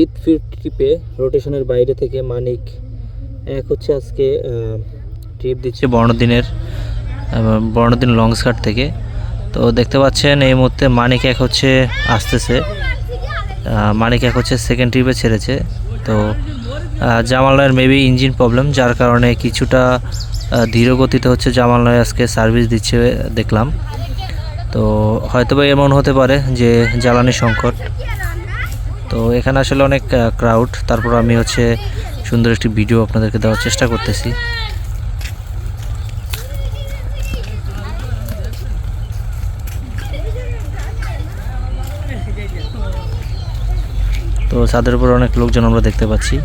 Eid field ট্রিপে রোটেশনের বাইরে থেকে মানিক এক হচ্ছে আজকে ট্রিপ দিচ্ছে বর্ণদিন লং স্কার্ট থেকে। তো দেখতে পাচ্ছেন এই মুহূর্তে মানিক এক হচ্ছে আসতেছে। মানিক এক হচ্ছে সেকেন্ড ট্রিপে ছেড়েছে। তো জামাল নয়ের মেবি ইঞ্জিন প্রবলেম, যার কারণে কিছুটা ধীর গতিতে হচ্ছে জামাল নয় আজকে সার্ভিস দিচ্ছে দেখলাম। তো হয়তোবা এমন হতে পারে যে জ্বালানি সংকট। তো এখানে আসলে অনেক ক্রাউড, তারপর আমি হচ্ছে সুন্দর একটি ভিডিও আপনাদেরকে দেওয়ার চেষ্টা করতেছি। তো ছাদের উপর অনেক লোকজন আমরা দেখতে পাচ্ছি।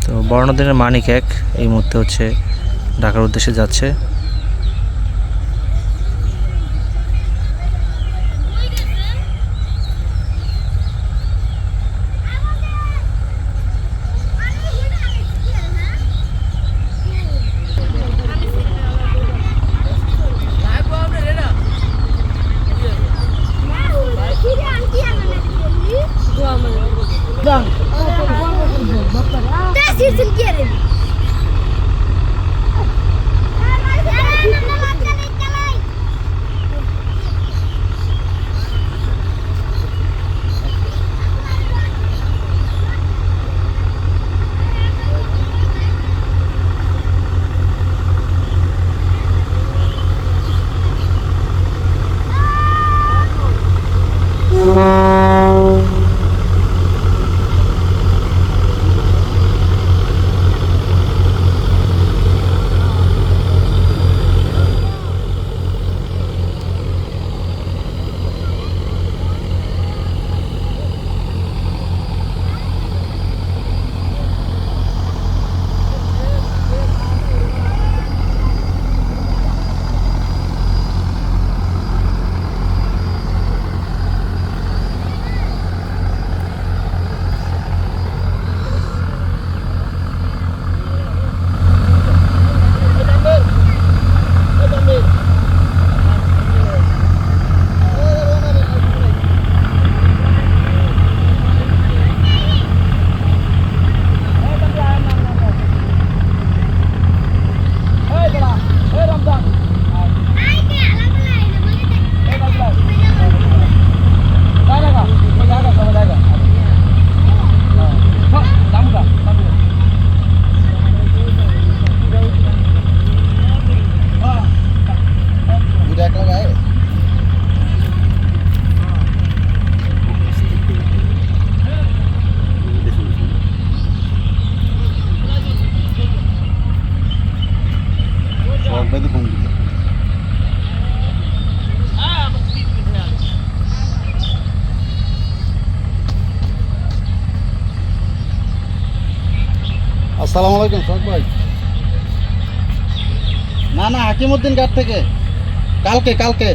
তো বর্ণদিনের মানিক এক এই মুহূর্তে হচ্ছে ঢাকার উদ্দেশ্যে যাচ্ছে। আসসালামু আলাইকুম শখ ভাই। না হাকিমউদ্দিন ঘাট থেকে কালকে